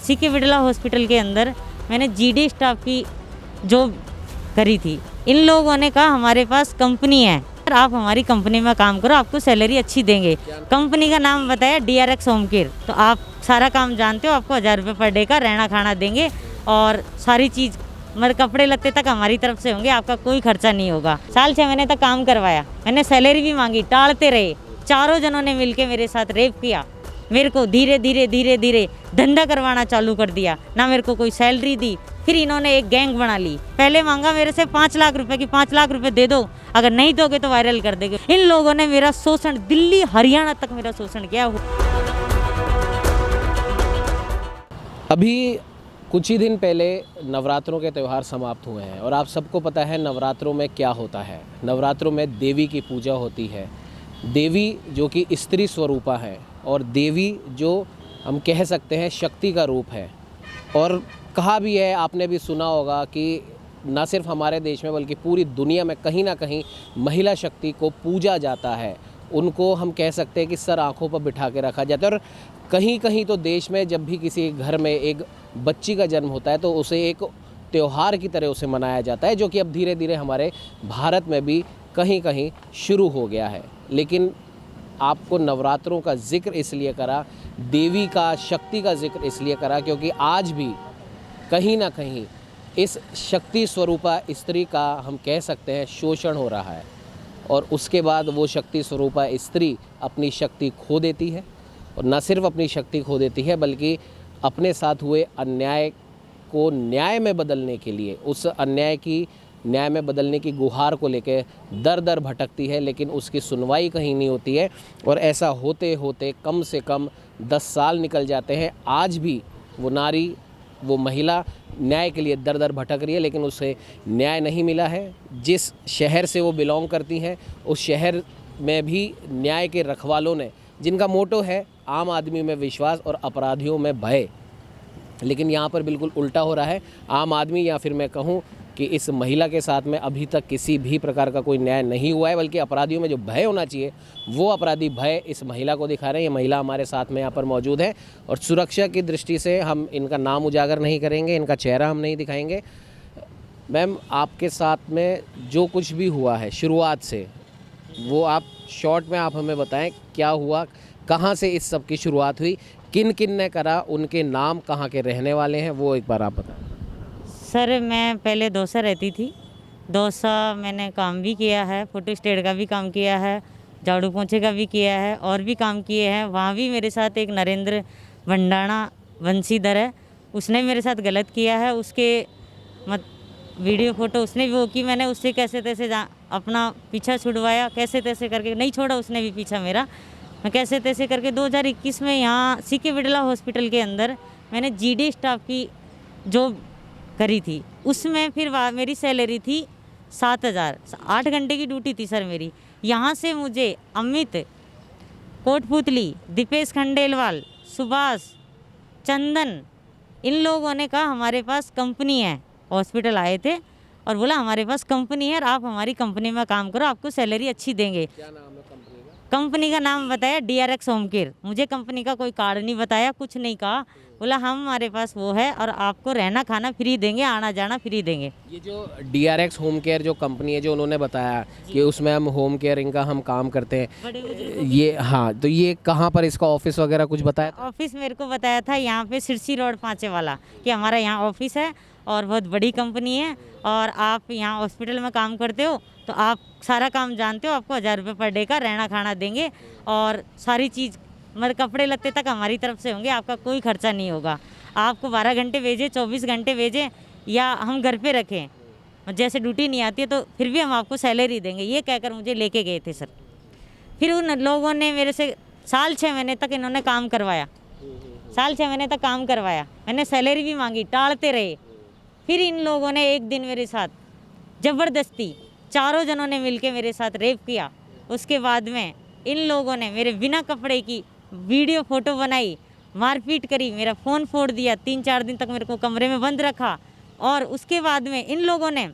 C K Birla hospital के अंदर मैंने जीडी स्टाफ की जॉब करी थी। इन लोगों ने कहा हमारे पास कंपनी है, आप हमारी कंपनी में काम करो, आपको सैलरी अच्छी देंगे। कंपनी का नाम बताया DRX होम केयर। तो आप सारा काम जानते हो, आपको 1000 रुपये पर डे का रहना खाना देंगे और सारी चीज़ मतलब कपड़े लत्ते तक हमारी तरफ से होंगे, आपका कोई खर्चा नहीं होगा। साल 6 महीने तक काम करवाया, मैंने सैलरी भी मांगी, टालते रहे। चारों जनों ने मिलके मेरे साथ रेप किया, मेरे को धीरे धीरे धंधा करवाना चालू कर दिया, ना मेरे को कोई सैलरी दी। फिर इन्होंने एक गैंग बना ली, पहले मांगा मेरे से 5 लाख रुपए की, 5 लाख रुपए दे दो, अगर नहीं दोगे तो वायरल कर देंगे। इन लोगों ने मेरा शोषण दिल्ली हरियाणा तक मेरा शोषण किया। अभी कुछ ही दिन पहले नवरात्रों के त्यौहार समाप्त हुए हैं और आप सबको पता है नवरात्रों में क्या होता है। नवरात्रों में देवी की पूजा होती है, देवी जो कि स्त्री स्वरूपा है और देवी जो हम कह सकते हैं शक्ति का रूप है। और कहा भी है, आपने भी सुना होगा कि न सिर्फ हमारे देश में बल्कि पूरी दुनिया में कहीं ना कहीं महिला शक्ति को पूजा जाता है। उनको हम कह सकते हैं कि सर आंखों पर बिठा के रखा जाता है। और कहीं कहीं तो देश में जब भी किसी घर में एक बच्ची का जन्म होता है तो उसे एक त्यौहार की तरह उसे मनाया जाता है, जो कि अब धीरे धीरे हमारे भारत में भी कहीं कहीं शुरू हो गया है। लेकिन आपको नवरात्रों का जिक्र इसलिए करा, देवी का शक्ति का जिक्र इसलिए करा क्योंकि आज भी कहीं ना कहीं इस शक्ति स्वरूपा स्त्री का हम कह सकते हैं शोषण हो रहा है। और उसके बाद वो शक्ति स्वरूपा स्त्री अपनी शक्ति खो देती है, और न सिर्फ अपनी शक्ति खो देती है बल्कि अपने साथ हुए अन्याय को न्याय में बदलने के लिए, उस अन्याय की न्याय में बदलने की गुहार को लेकर दर दर भटकती है, लेकिन उसकी सुनवाई कहीं नहीं होती है। और ऐसा होते होते कम से कम 10 साल निकल जाते हैं। आज भी वो नारी, वो महिला न्याय के लिए दर दर भटक रही है, लेकिन उसे न्याय नहीं मिला है। जिस शहर से वो बिलोंग करती हैं उस शहर में भी न्याय के रखवालों ने, जिनका मोटो है आम आदमी में विश्वास और अपराधियों में भय, लेकिन यहाँ पर बिल्कुल उल्टा हो रहा है। आम आदमी या फिर मैं कहूँ कि इस महिला के साथ में अभी तक किसी भी प्रकार का कोई न्याय नहीं हुआ है, बल्कि अपराधियों में जो भय होना चाहिए वो अपराधी भय इस महिला को दिखा रहे हैं। ये महिला हमारे साथ में यहाँ पर मौजूद है और सुरक्षा की दृष्टि से हम इनका नाम उजागर नहीं करेंगे, इनका चेहरा हम नहीं दिखाएंगे। मैम, आपके साथ में जो कुछ भी हुआ है शुरुआत से, वो आप शॉर्ट में आप हमें बताएं क्या हुआ, कहाँ से इस सब की शुरुआत हुई, किन किन ने करा, उनके नाम, कहाँ के रहने वाले हैं, वो एक बार आप बताएं। सर मैं पहले दौसा रहती थी, दौसा मैंने काम भी किया है, फोटो स्टेट का भी काम किया है, झाड़ू पोंछे का भी किया है और भी काम किए हैं। वहाँ भी मेरे साथ एक नरेंद्र भंडाणा वंशीधर है, उसने मेरे साथ गलत किया है। उसके वीडियो फ़ोटो उसने भी वो की, मैंने उससे कैसे तैसे अपना पीछा छुड़वाया, कैसे तैसे करके, नहीं छोड़ा उसने भी पीछा मेरा। मैं कैसे तैसे करके 2021 में यहाँ सीके बिड़ला हॉस्पिटल के अंदर मैंने जीडी स्टाफ की जॉब करी थी। उसमें फिर मेरी सैलरी थी 7000, 8 घंटे की ड्यूटी थी सर मेरी। यहाँ से मुझे अमित कोटपुतली, दीपेश खंडेलवाल, सुभाष, चंदन, इन लोगों ने कहा हमारे पास कंपनी है। हॉस्पिटल आए थे और बोला हमारे पास कंपनी है और आप हमारी कंपनी में काम करो, आपको सैलरी अच्छी देंगे। क्या नाम है कंपनी का? कंपनी का नाम बताया DRX होम केयर। मुझे कंपनी का कोई कार्ड नहीं बताया, कुछ नहीं कहा, बोला हम हमारे पास वो है और आपको रहना खाना फ्री देंगे, आना जाना फ्री देंगे। ये जो DRX होम केयर जो कंपनी है जो उन्होंने बताया कि उसमें हम होम केयरिंग का हम काम करते हैं, ये हाँ, तो ये कहाँ पर इसका ऑफिस वगैरह कुछ बताया था? ऑफिस मेरे को बताया था यहाँ पे सिरसी रोड 5 वाला, कि हमारा यहाँ ऑफिस है और बहुत बड़ी कंपनी है और आप यहाँ हॉस्पिटल में काम करते हो तो आप सारा काम जानते हो, आपको 1000 रुपये पर डे का रहना खाना देंगे और सारी चीज़ मतलब कपड़े लत्ते तक हमारी तरफ से होंगे, आपका कोई खर्चा नहीं होगा। आपको 12 घंटे भेजें, 24 घंटे भेजें या हम घर पे रखें, जैसे ड्यूटी नहीं आती है तो फिर भी हम आपको सैलरी देंगे, ये कहकर मुझे लेके गए थे सर। फिर उन लोगों ने मेरे से साल 6 महीने तक इन्होंने काम करवाया, साल 6 महीने तक काम करवाया, मैंने सैलरी भी मांगी, टालते रहे। फिर इन लोगों ने एक दिन मेरे साथ ज़बरदस्ती चारों जनों ने मिलके मेरे साथ रेप किया। उसके बाद में इन लोगों ने मेरे बिना कपड़े की वीडियो फ़ोटो बनाई, मारपीट करी, मेरा फ़ोन फोड़ दिया, 3-4 दिन तक मेरे को कमरे में बंद रखा और उसके बाद में इन लोगों ने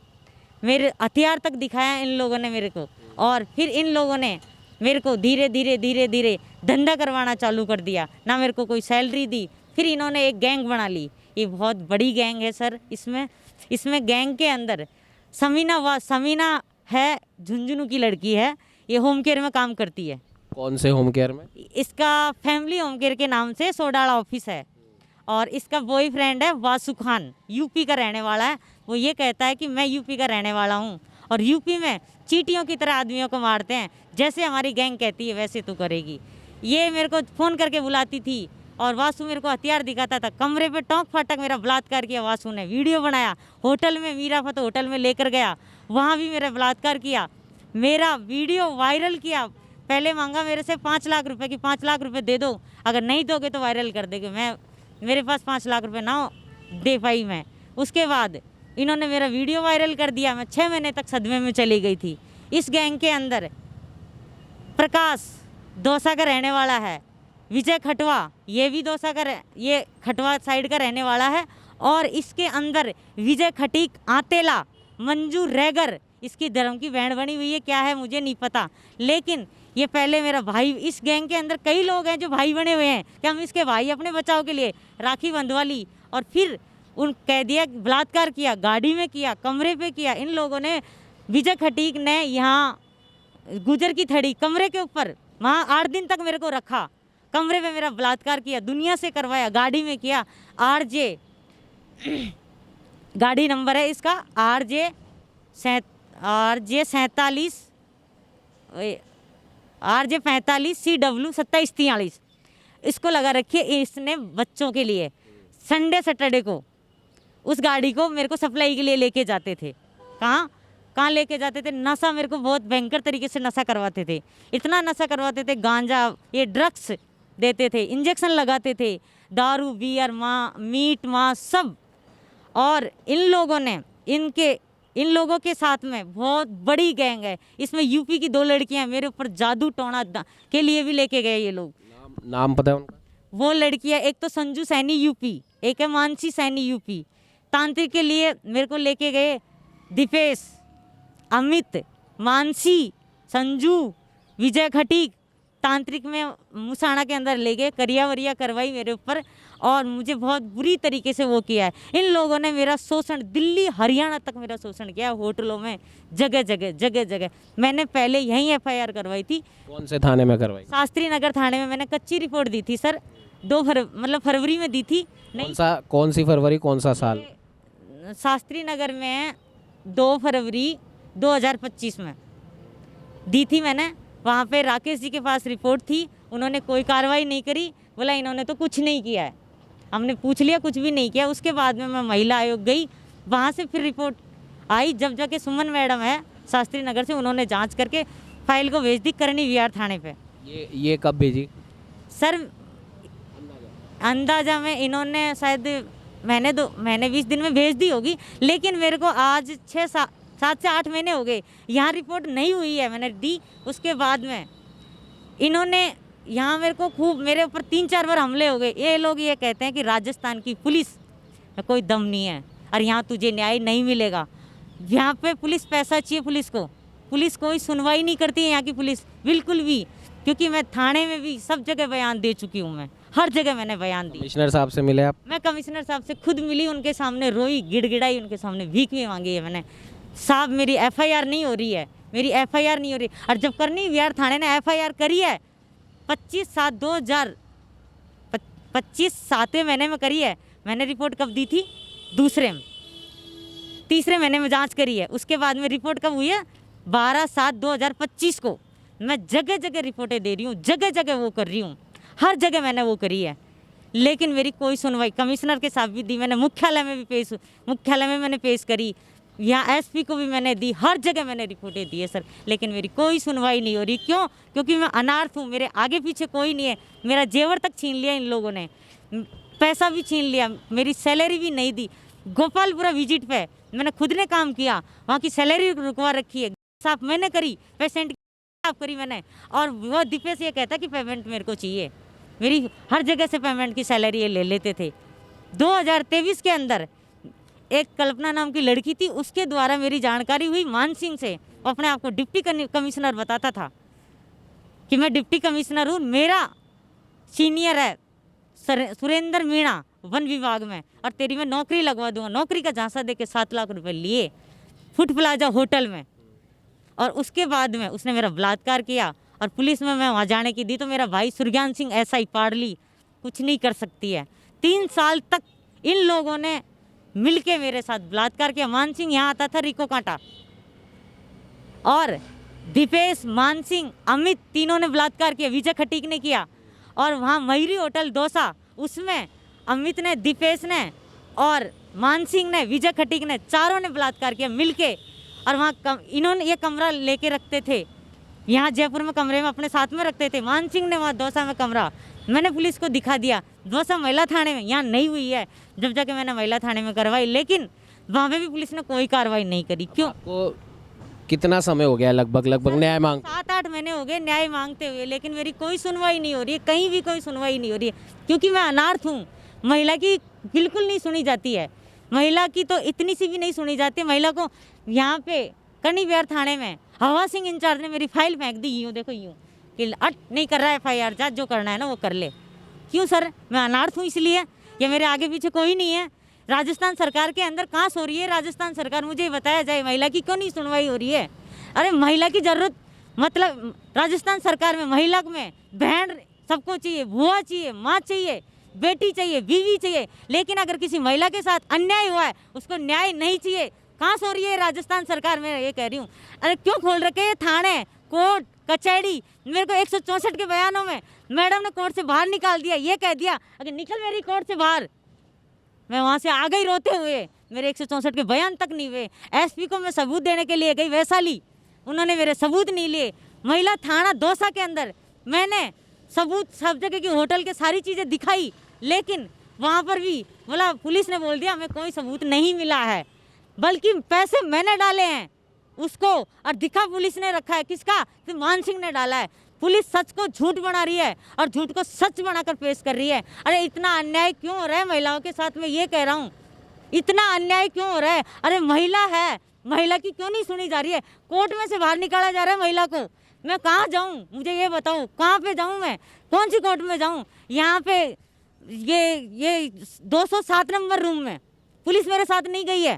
मेरे हथियार तक दिखाया इन लोगों ने मेरे को। और फिर इन लोगों ने मेरे को धीरे धीरे धंधा करवाना चालू कर दिया, ना मेरे को कोई सैलरी दी। फिर इन्होंने एक गैंग बना ली, ये बहुत बड़ी गैंग है सर। इसमें गैंग के अंदर समीना है, झुंझुनू की लड़की है, ये होम केयर में काम करती है। कौन से होम केयर में? इसका फैमिली होम केयर के नाम से सोडाला ऑफिस है। और इसका बॉयफ्रेंड है वासु खान, यूपी का रहने वाला है। वो ये कहता है कि मैं यूपी का रहने वाला हूँ और यूपी में चींटियों की तरह आदमियों को मारते हैं, जैसे हमारी गैंग कहती है वैसे तू करेगी। ये मेरे को फ़ोन करके बुलाती थी और वासु मेरे को हथियार दिखाता था। कमरे पे टोंक फाटक मेरा बलात्कार किया वासु ने, वीडियो बनाया। होटल में मीराफत होटल में लेकर गया, वहाँ भी मेरा बलात्कार किया, मेरा वीडियो वायरल किया। पहले मांगा मेरे से 5 लाख रुपए की 5 लाख रुपए दे दो, अगर नहीं दोगे तो वायरल कर देंगे। मेरे पास 5 लाख रुपए ना दे पाई मैं। उसके बाद इन्होंने मेरा वीडियो वायरल कर दिया। मैं 6 महीने तक सदमे में चली गई थी। इस गैंग के अंदर प्रकाश दौसा का रहने वाला है, विजय खटवा ये भी दौसा का ये खटवा साइड का रहने वाला है। और इसके अंदर विजय खटीक आतेला, मंजू रैगर इसकी धर्म की बहन बनी हुई है, क्या है मुझे नहीं पता। लेकिन ये पहले मेरा भाई, इस गैंग के अंदर कई लोग हैं जो भाई बने हुए हैं कि हम इसके भाई अपने बचाव के लिए राखी बंधवा ली और फिर उन कह दिया बलात्कार किया, गाड़ी में किया, कमरे पे किया। इन लोगों ने, विजय खटीक ने यहाँ गुजर की थड़ी कमरे के ऊपर वहाँ 8 दिन तक मेरे को रखा, कमरे पे मेरा बलात्कार किया, दुनिया से करवाया, गाड़ी में किया। RJ गाड़ी नंबर है इसका RJ 45 CW 2743, इसको लगा रखिए। इसने बच्चों के लिए संडे सैटरडे को उस गाड़ी को मेरे को सप्लाई के लिए लेके जाते थे। कहाँ लेके जाते थे? नशा, मेरे को बहुत भयंकर तरीके से नशा करवाते थे। इतना नशा करवाते थे, गांजा, ये ड्रग्स देते थे, इंजेक्शन लगाते थे, दारू, बियर, मीट, मांस सब। और इन लोगों के साथ में बहुत बड़ी गैंग है। इसमें यूपी की 2 लड़कियां मेरे ऊपर जादू टोना के लिए भी लेके गए ये लोग। नाम पता है उनका? वो लड़कियां, एक तो संजू सैनी यूपी, एक है मानसी सैनी यूपी। तांत्रिक के लिए मेरे को लेके गए दीपेश, अमित, मानसी, संजू, विजय खटीक। तांत्रिक में मुसाना के अंदर ले गए, करिया वरिया करवाई मेरे ऊपर और मुझे बहुत बुरी तरीके से वो किया है। इन लोगों ने मेरा शोषण, दिल्ली हरियाणा तक मेरा शोषण किया, होटलों में, जगह जगह। मैंने पहले यहीं FIR करवाई थी। कौन से थाने में करवाई? शास्त्री नगर थाने में मैंने कच्ची रिपोर्ट दी थी सर, फरवरी में दी थी। कौन सी फरवरी, कौन सा साल? शास्त्री नगर में 2 फरवरी 2025 में दी थी मैंने। वहाँ पे राकेश जी के पास रिपोर्ट थी, उन्होंने कोई कार्रवाई नहीं करी, बोला इन्होंने तो कुछ नहीं किया है। हमने पूछ लिया, कुछ भी नहीं किया। उसके बाद में मैं महिला आयोग गई, वहाँ से फिर रिपोर्ट आई, जब जाके सुमन मैडम है शास्त्री नगर से, उन्होंने जांच करके फाइल को भेज दी करनी विहार थाने पे। ये कब भेजी सर? अंदाजा में इन्होंने शायद महीने 20 दिन में भेज दी होगी, लेकिन मेरे को आज 7 से 8 महीने हो गए, यहाँ रिपोर्ट नहीं हुई है। मैंने दी, उसके बाद में इन्होंने यहाँ मेरे को खूब, मेरे ऊपर 3-4 बार हमले हो गए। ये लोग ये कहते हैं कि राजस्थान की पुलिस में कोई दम नहीं है और यहाँ तुझे न्याय नहीं मिलेगा। यहाँ पे पुलिस पैसा चाहिए पुलिस कोई सुनवाई नहीं करती है यहाँ की पुलिस बिल्कुल भी, क्योंकि मैं थाने में भी सब जगह बयान दे चुकी हूँ। मैं हर जगह मैंने बयान दी। कमिश्नर साहब से मिले आप? मैं कमिश्नर साहब से खुद मिली, उनके सामने रोई, गिड़गिड़ाई, उनके सामने भीख भी मांगी है मैंने। साहब मेरी FIR नहीं हो रही है, मेरी FIR नहीं हो रही। और जब करनी विहार थाने ने FIR करी है 25/7 महीने में करी है। मैंने रिपोर्ट कब दी थी? तीसरे महीने में जांच करी है। उसके बाद में रिपोर्ट कब हुई है? 12/7/2025 को। मैं जगह जगह रिपोर्टें दे रही हूँ, जगह जगह वो कर रही हूँ, हर जगह मैंने वो करी है, लेकिन मेरी कोई सुनवाई। कमिश्नर के साथ भी दी मैंने, मुख्यालय में मैंने पेश करी, यहाँ SP को भी मैंने दी, हर जगह मैंने रिपोर्टें दी है सर, लेकिन मेरी कोई सुनवाई नहीं हो रही। क्यों? क्योंकि मैं अनार्थ हूँ, मेरे आगे पीछे कोई नहीं है। मेरा जेवर तक छीन लिया इन लोगों ने, पैसा भी छीन लिया, मेरी सैलरी भी नहीं दी। गोपालपुरा विजिट पे मैंने खुद ने काम किया, वहाँ की सैलरी रुकवा रखी है, साफ मैंने करी, पेशेंट साफ करी मैंने। और वो दीपेश ये कहता कि पेमेंट मेरे को चाहिए, मेरी हर जगह से पेमेंट की सैलरी ये ले लेते थे। 2023 के अंदर एक कल्पना नाम की लड़की थी, उसके द्वारा मेरी जानकारी हुई मान सिंह से। वो अपने आप को डिप्टी कमिश्नर बताता था कि मैं डिप्टी कमिश्नर हूँ, मेरा सीनियर है सुरेंद्र मीणा वन विभाग में, और तेरी मैं नौकरी लगवा दूंगा। नौकरी का झांसा दे के 7 लाख रुपए लिए फुट प्लाजा होटल में, और उसके बाद में उसने मेरा बलात्कार किया और पुलिस में मैं वहाँ जाने की दी तो मेरा भाई सुरज्ञान सिंह SI पाड़ली कुछ नहीं कर सकती है। 3 साल तक इन लोगों ने मिलके मेरे साथ बलात्कार किया। मान सिंह यहाँ आता था रिको कांटा, और दीपेश, मान सिंह, अमित, तीनों ने बलात्कार किया। विजय खटीक ने किया। और वहाँ मयूरी होटल दोसा, उसमें अमित ने, दीपेश ने और मान सिंह ने, विजय खटीक ने, चारों ने बलात्कार किया मिलके। और वहाँ इन्होंने ये कमरा लेके रखते थे, यहाँ जयपुर में कमरे में अपने साथ में रखते थे। मान सिंह ने वहाँ दौसा में कमरा, मैंने पुलिस को दिखा दिया। दौसा महिला थाने में यहाँ नहीं हुई है, जब जाके मैंने महिला थाने में करवाई, लेकिन वहाँ पे भी पुलिस ने कोई कार्रवाई नहीं करी। क्यों? आपको कितना समय हो गया लगभग न्याय मांग? 7-8 महीने हो गए न्याय मांगते हुए, लेकिन मेरी कोई सुनवाई नहीं हो रही है, कहीं भी कोई सुनवाई नहीं हो रही है, क्योंकि मैं अनार्थ हूँ। महिला की बिल्कुल नहीं सुनी जाती है, महिला की तो इतनी सी भी नहीं सुनी जाती। महिला को यहाँ पे कनी बिहार थाने में हवा सिंह इंचार्ज ने मेरी फाइल फेंक दी, यूँ देखो यूँ कि अट नहीं कर रहा है FIR, जा जो करना है ना वो कर ले। क्यों सर? मैं अनार्थ हूँ इसलिए, या मेरे आगे पीछे कोई नहीं है? राजस्थान सरकार के अंदर कहाँ सो रही है राजस्थान सरकार? मुझे ये बताया जाए, महिला की क्यों नहीं सुनवाई हो रही है? अरे महिला की ज़रूरत, मतलब राजस्थान सरकार में महिला में बहन सबको चाहिए, बुआ चाहिए, माँ चाहिए, बेटी चाहिए, बीवी चाहिए, लेकिन अगर किसी महिला के साथ अन्याय हुआ है उसको न्याय नहीं चाहिए। कहाँ सो रही है राजस्थान सरकार? मैं ये कह रही हूँ। अरे क्यों खोल रखे हैं थाने, कोर्ट, कचहरी? मेरे को 164 के बयानों में मैडम ने कोर्ट से बाहर निकाल दिया, ये कह दिया अगर निकल मेरी कोर्ट से बाहर। मैं वहाँ से आ गई रोते हुए, मेरे 164 के बयान तक नहीं हुए। SP को मैं सबूत देने के लिए गई वैशाली, उन्होंने मेरे सबूत नहीं लिए। महिला थाना दौसा के अंदर मैंने सबूत सब जगह की होटल के सारी चीज़ें दिखाई, लेकिन वहाँ पर भी बोला, पुलिस ने बोल दिया हमें कोई सबूत नहीं मिला है, बल्कि पैसे मैंने डाले हैं उसको, और दिखा पुलिस ने रखा है किसका? कि मान सिंह ने डाला है। पुलिस सच को झूठ बना रही है और झूठ को सच बनाकर पेश कर रही है। अरे इतना अन्याय क्यों हो रहा है महिलाओं के साथ? मैं ये कह रहा हूँ, इतना अन्याय क्यों हो रहा है? अरे महिला है, महिला की क्यों नहीं सुनी जा रही है? कोर्ट में से बाहर निकाला जा रहा है महिला को। मैं कहाँ जाऊँ? मुझे ये बताओ, कहाँ पे जाऊँ मैं? कौन सी कोर्ट में जाऊँ? यहाँ पे ये 207 नंबर रूम में पुलिस मेरे साथ नहीं गई है।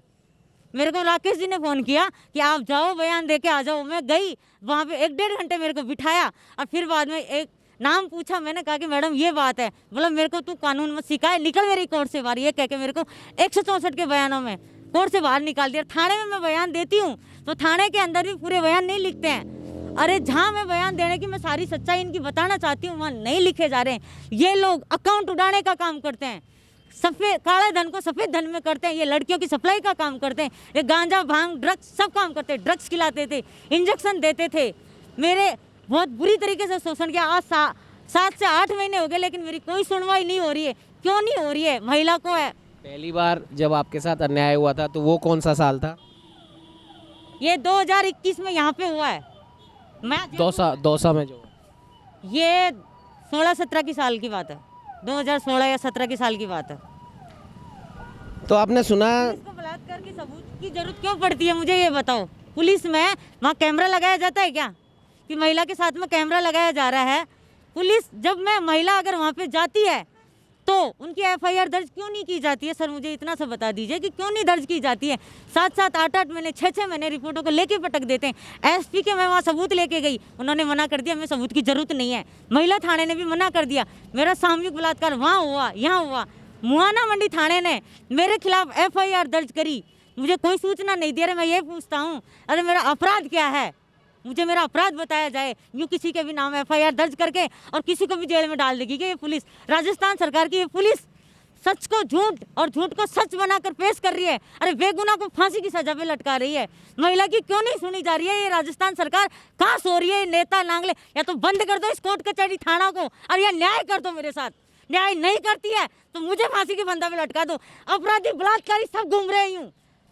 मेरे को राकेश जी ने फ़ोन किया कि आप जाओ बयान दे के आ जाओ। मैं गई वहाँ पे 1-1.5 घंटे मेरे को बिठाया, और फिर बाद में एक नाम पूछा, मैंने कहा कि मैडम ये बात है। बोला मेरे को तू कानून मत सिखाए, निकल मेरी कोर्ट से बाहर। ये कह के मेरे को 164 के बयानों में कोर्ट से बाहर निकाल दिया। थाने में मैं बयान देती हूँ तो थाने के अंदर भी पूरे बयान नहीं लिखते हैं। अरे जहाँ मैं बयान देने की मैं सारी सच्चाई इनकी बताना चाहती हूँ वहाँ नहीं लिखे जा रहे हैं। ये लोग अकाउंट उड़ाने का काम करते हैं, सफ़ेद काले धन को सफ़ेद धन में करते हैं। ये लड़कियों की सप्लाई का काम करते हैं, ये गांजा, भांग, ड्रग्स सब काम करते हैं। ड्रग्स खिलाते थे, इंजेक्शन देते थे, मेरे बहुत बुरी तरीके से शोषण किया। आज 7 से 8 महीने हो गए, लेकिन मेरी कोई सुनवाई नहीं हो रही है। क्यों नहीं हो रही है? महिला को है। पहली बार जब आपके साथ अन्याय हुआ था तो वो कौन सा साल था? ये 2021 में यहाँ पे हुआ है। मैं दौसा में जो ये 16-17 की साल की बात है, 2016 या 17 की साल की बात है। तो आपने सुना, इसको बलात्कार के सबूत की जरूरत क्यों पड़ती है? मुझे ये बताओ। पुलिस में वहाँ कैमरा लगाया जाता है क्या कि महिला के साथ में कैमरा लगाया जा रहा है? पुलिस जब मैं महिला अगर वहाँ पे जाती है तो उनकी FIR दर्ज क्यों नहीं की जाती है? सर मुझे इतना सा बता दीजिए कि क्यों नहीं दर्ज की जाती है? 7-7, 8-8 महीने, 6-6 महीने रिपोर्टों को लेके पटक देते हैं। SP के मैं वहाँ सबूत लेके गई, उन्होंने मना कर दिया, हमें सबूत की जरूरत नहीं है। महिला थाने ने भी मना कर दिया। मेरा सामूहिक बलात्कार वहाँ हुआ, यहाँ हुआ। मुआना मंडी थाने ने मेरे खिलाफ FIR दर्ज करी, मुझे कोई सूचना नहीं दे रहे। मैं ये पूछता हूँ, अरे मेरा अपराध क्या है? मुझे मेरा अपराध बताया जाए। यूँ किसी के भी नाम FIR दर्ज करके और किसी को भी जेल में डाल देगी कि ये पुलिस, राजस्थान सरकार की ये पुलिस सच को झूठ और झूठ को सच बनाकर पेश कर रही है। अरे बेगुनाह को फांसी की सजा पे लटका रही है। महिला की क्यों नहीं सुनी जा रही है? ये राजस्थान सरकार कहाँ सो रही है? नेता नांगले, या तो बंद कर दो इस कोर्ट कचहरी थाना को और या न्याय कर दो मेरे साथ। न्याय नहीं करती है तो मुझे फांसी की फंदा पे लटका दो। अपराधी, बलात्कारी सब घूम रहे हैं, यूँ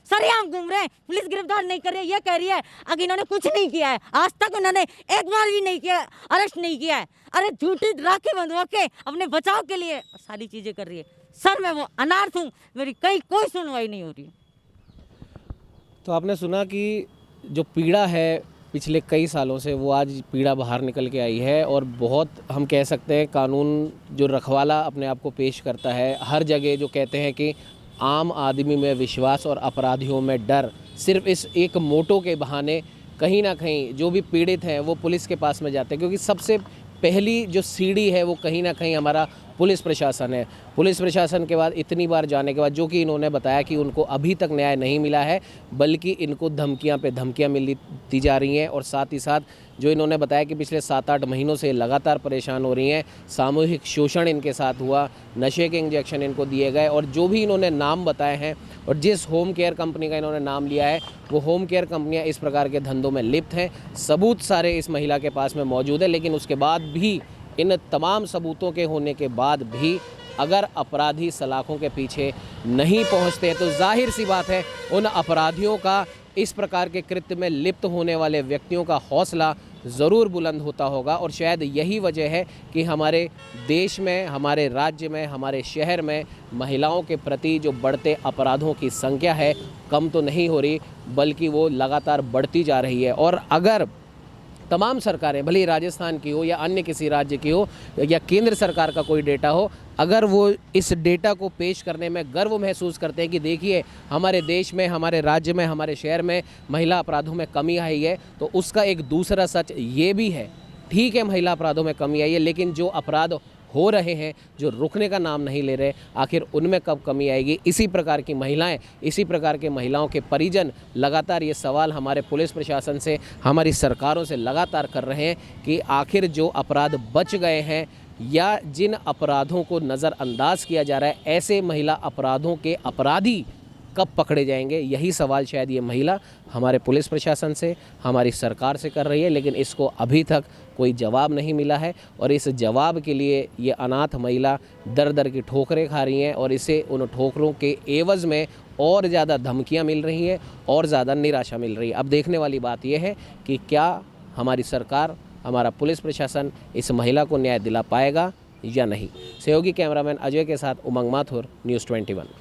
सरेआम घूम रहे हैं। पुलिस गिरफ्तार नहीं कर रही है, ये कह रही है अगर इन्होंने कुछ नहीं किया है, आज तक उन्होंने एक बार भी नहीं किया, अरेस्ट नहीं किया है। अरे झूठी राखी बंधवा के अपने बचाव के लिए सारी चीज़ें कर रही है। सर मैं वो अनार्थ हूँ, मेरी कहीं कोई सुनवाई नहीं हो रही। तो आपने सुना कि जो पीड़ा है पिछले कई सालों से वो आज पीड़ा बाहर निकल के आई है और बहुत हम कह सकते हैं कानून जो रखवाला अपने आप को पेश करता है हर जगह, जो कहते हैं कि आम आदमी में विश्वास और अपराधियों में डर, सिर्फ इस एक मोटो के बहाने कहीं ना कहीं जो भी पीड़ित हैं वो पुलिस के पास में जाते हैं, क्योंकि सबसे पहली जो सीढ़ी है वो कहीं ना कहीं हमारा पुलिस प्रशासन है। पुलिस प्रशासन के बाद इतनी बार जाने के बाद, जो कि इन्होंने बताया कि उनको अभी तक न्याय नहीं मिला है, बल्कि इनको धमकियां पे धमकियां मिलती जा रही हैं। और साथ ही साथ जो इन्होंने बताया कि पिछले 7-8 महीनों से लगातार परेशान हो रही हैं, सामूहिक शोषण इनके साथ हुआ, नशे के इंजेक्शन इनको दिए गए, और जो भी इन्होंने नाम बताए हैं और जिस होम केयर कंपनी का इन्होंने नाम लिया है वो होम केयर कंपनियां इस प्रकार के धंधों में लिप्त हैं। सबूत सारे इस महिला के पास में मौजूद है, लेकिन उसके बाद भी, इन तमाम सबूतों के होने के बाद भी अगर अपराधी सलाखों के पीछे नहीं पहुंचते तो जाहिर सी बात है उन अपराधियों का, इस प्रकार के कृत्य में लिप्त होने वाले व्यक्तियों का हौसला ज़रूर बुलंद होता होगा। और शायद यही वजह है कि हमारे देश में, हमारे राज्य में, हमारे शहर में महिलाओं के प्रति जो बढ़ते अपराधों की संख्या है कम तो नहीं हो रही, बल्कि वो लगातार बढ़ती जा रही है। और अगर तमाम सरकारें, भले ही राजस्थान की हो या अन्य किसी राज्य की हो या केंद्र सरकार का कोई डेटा हो, अगर वो इस डेटा को पेश करने में गर्व महसूस करते हैं कि देखिए हमारे देश में, हमारे राज्य में, हमारे शहर में महिला अपराधों में कमी आई है, तो उसका एक दूसरा सच ये भी है, ठीक है महिला अपराधों में कमी आई है, लेकिन जो अपराध हो रहे हैं, जो रुकने का नाम नहीं ले रहे, आखिर उनमें कब कमी आएगी। इसी प्रकार की महिलाएं, इसी प्रकार के महिलाओं के परिजन लगातार ये सवाल हमारे पुलिस प्रशासन से, हमारी सरकारों से लगातार कर रहे हैं कि आखिर जो अपराध बच गए हैं या जिन अपराधों को नज़रअंदाज किया जा रहा है, ऐसे महिला अपराधों के अपराधी कब पकड़े जाएंगे। यही सवाल शायद ये महिला हमारे पुलिस प्रशासन से, हमारी सरकार से कर रही है, लेकिन इसको अभी तक कोई जवाब नहीं मिला है। और इस जवाब के लिए ये अनाथ महिला दर दर की ठोकरें खा रही हैं और इसे उन ठोकरों के एवज़ में और ज़्यादा धमकियां मिल रही हैं और ज़्यादा निराशा मिल रही है। अब देखने वाली बात यह है कि क्या हमारी सरकार, हमारा पुलिस प्रशासन इस महिला को न्याय दिला पाएगा या नहीं। सहयोगी कैमरामैन अजय के साथ उमंग माथुर, न्यूज़ 21।